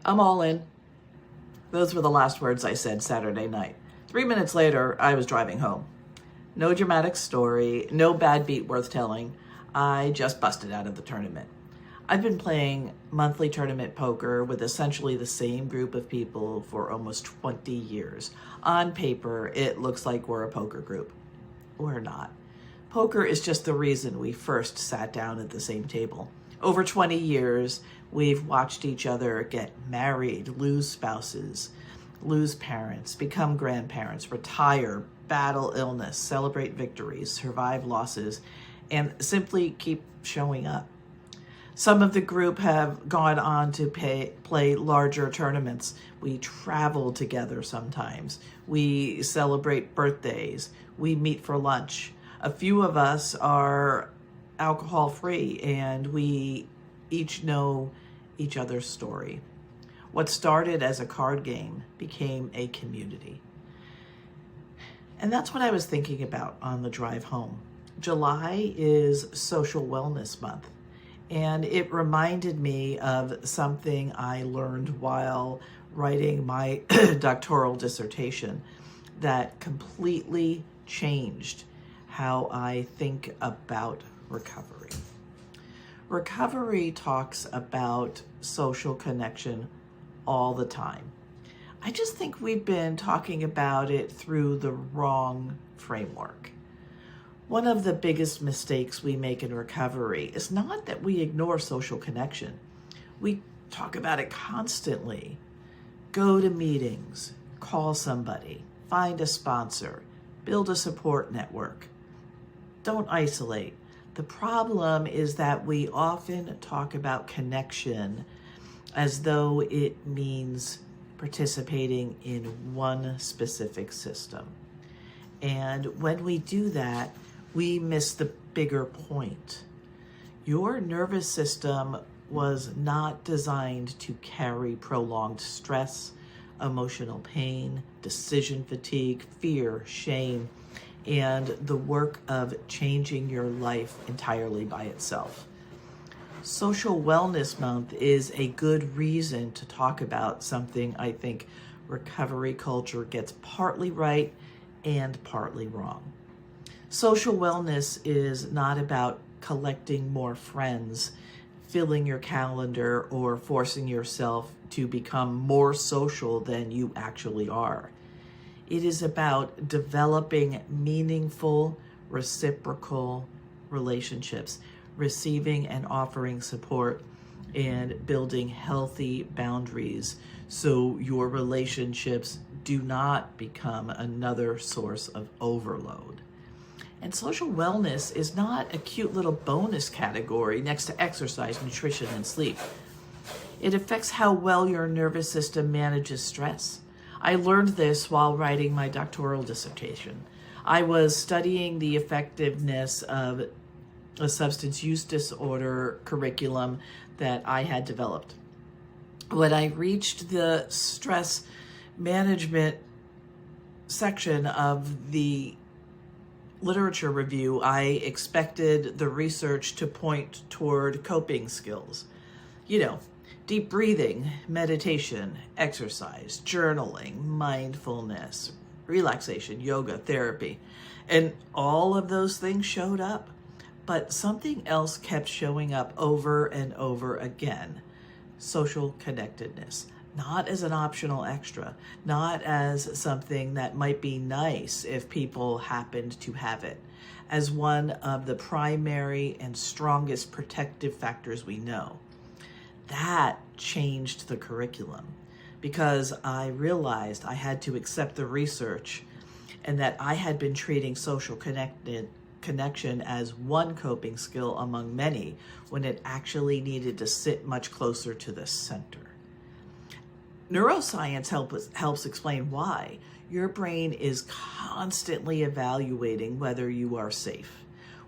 I'm all in. Those were the last words I said Saturday night. 3 minutes later, I was driving home. No dramatic story, no bad beat worth telling. I just busted out of the tournament. I've been playing monthly tournament poker with essentially the same group of people for almost 20 years. On paper, it looks like we're a poker group. We're not. Poker is just the reason we first sat down at the same table. Over 20 years, we've watched each other get married, lose spouses, lose parents, become grandparents, retire, battle illness, celebrate victories, survive losses, and simply keep showing up. Some of the group have gone on to play larger tournaments. We travel together sometimes. We celebrate birthdays. We meet for lunch. A few of us are alcohol-free, and we each know each other's story. What started as a card game became a community. And that's what I was thinking about on the drive home. July is Social Wellness Month, and it reminded me of something I learned while writing my doctoral dissertation that completely changed how I think about recovery. Recovery talks about social connection all the time. I just think we've been talking about it through the wrong framework. One of the biggest mistakes we make in recovery is not that we ignore social connection. We talk about it constantly. Go to meetings, call somebody, find a sponsor, build a support network. Don't isolate. The problem is that we often talk about connection as though it means participating in one specific system. And when we do that, we miss the bigger point. Your nervous system was not designed to carry prolonged stress, emotional pain, decision fatigue, fear, shame, and the work of changing your life entirely by itself. Social Wellness Month is a good reason to talk about something I think recovery culture gets partly right and partly wrong. Social wellness is not about collecting more friends, filling your calendar, or forcing yourself to become more social than you actually are. It is about developing meaningful, reciprocal relationships, receiving and offering support, and building healthy boundaries so your relationships do not become another source of overload. And social wellness is not a cute little bonus category next to exercise, nutrition, and sleep. It affects how well your nervous system manages stress. I learned this while writing my doctoral dissertation. I was studying the effectiveness of a substance use disorder curriculum that I had developed. When I reached the stress management section of the literature review, I expected the research to point toward coping skills. Deep breathing, meditation, exercise, journaling, mindfulness, relaxation, yoga, therapy. And all of those things showed up. But something else kept showing up over and over again. Social connectedness. Not as an optional extra. Not as something that might be nice if people happened to have it. As one of the primary and strongest protective factors we know. That changed the curriculum because I realized I had to accept the research and that I had been treating social connection as one coping skill among many when it actually needed to sit much closer to the center. Neuroscience helps explain why. Your brain is constantly evaluating whether you are safe,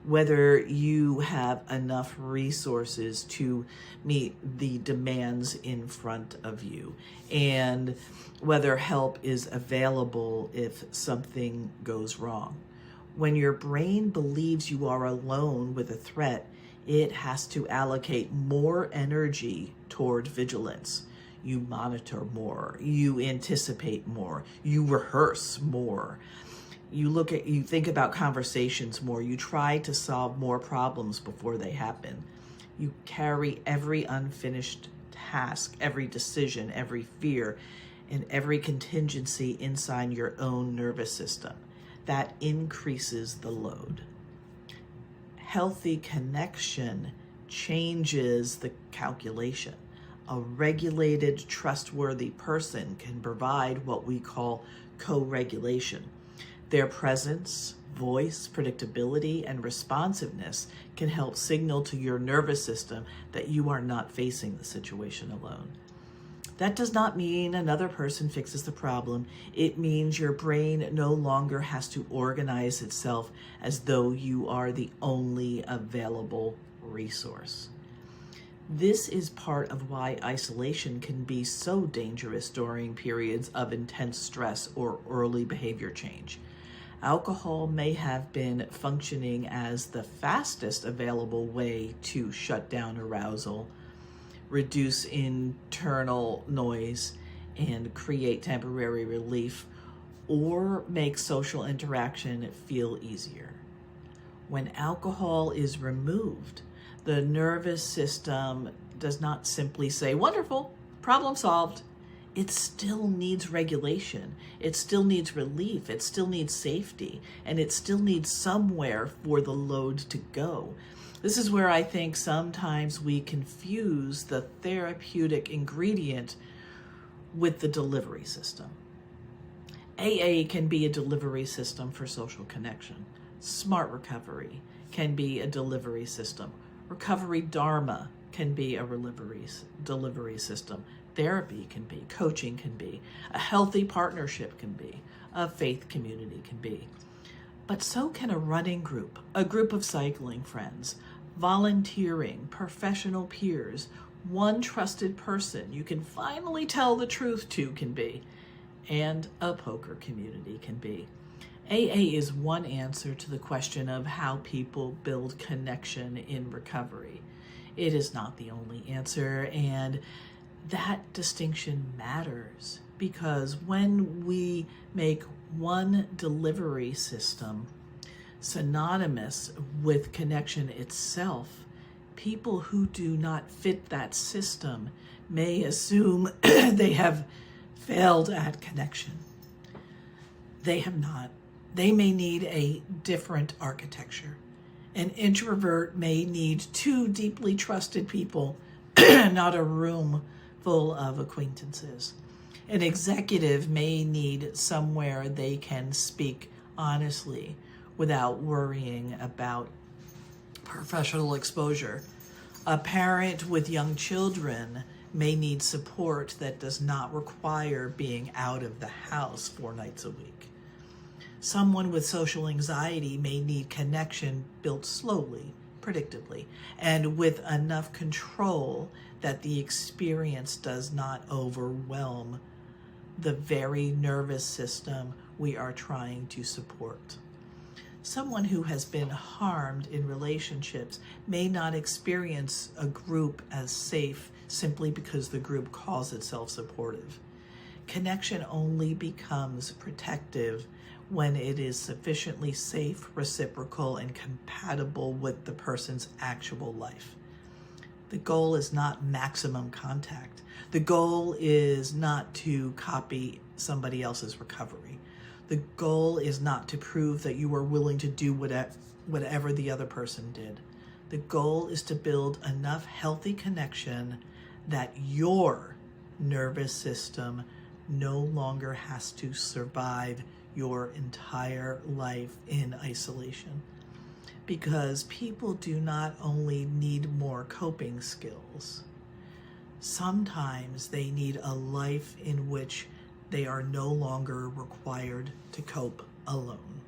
whether you have enough resources to meet the demands in front of you, and whether help is available if something goes wrong. When your brain believes you are alone with a threat, it has to allocate more energy toward vigilance. You monitor more, you anticipate more, you rehearse more. You think about conversations more, you try to solve more problems before they happen. You carry every unfinished task, every decision, every fear, and every contingency inside your own nervous system. That increases the load. Healthy connection changes the calculation. A regulated, trustworthy person can provide what we call co-regulation. Their presence, voice, predictability, and responsiveness can help signal to your nervous system that you are not facing the situation alone. That does not mean another person fixes the problem. It means your brain no longer has to organize itself as though you are the only available resource. This is part of why isolation can be so dangerous during periods of intense stress or early behavior change. Alcohol may have been functioning as the fastest available way to shut down arousal, reduce internal noise, and create temporary relief, or make social interaction feel easier. When alcohol is removed, the nervous system does not simply say, "Wonderful, problem solved." It still needs regulation. It still needs relief. It still needs safety. And it still needs somewhere for the load to go. This is where I think sometimes we confuse the therapeutic ingredient with the delivery system. AA can be a delivery system for social connection. Smart recovery can be a delivery system. Recovery Dharma can be a delivery system. Therapy can be, coaching can be, a healthy partnership can be, a faith community can be. But so can a running group, a group of cycling friends, volunteering, professional peers, one trusted person you can finally tell the truth to can be, and a poker community can be. AA is one answer to the question of how people build connection in recovery. It is not the only answer, and that distinction matters because when we make one delivery system synonymous with connection itself, people who do not fit that system may assume they have failed at connection. They have not. They may need a different architecture. An introvert may need two deeply trusted people, not a room full of acquaintances. An executive may need somewhere they can speak honestly without worrying about professional exposure. A parent with young children may need support that does not require being out of the house 4 nights a week. Someone with social anxiety may need connection built slowly, predictably, and with enough control that the experience does not overwhelm the very nervous system we are trying to support. Someone who has been harmed in relationships may not experience a group as safe simply because the group calls itself supportive. Connection only becomes protective when it is sufficiently safe, reciprocal, and compatible with the person's actual life. The goal is not maximum contact. The goal is not to copy somebody else's recovery. The goal is not to prove that you are willing to do whatever the other person did. The goal is to build enough healthy connection that your nervous system no longer has to survive your entire life in isolation. Because people do not only need more coping skills, sometimes they need a life in which they are no longer required to cope alone.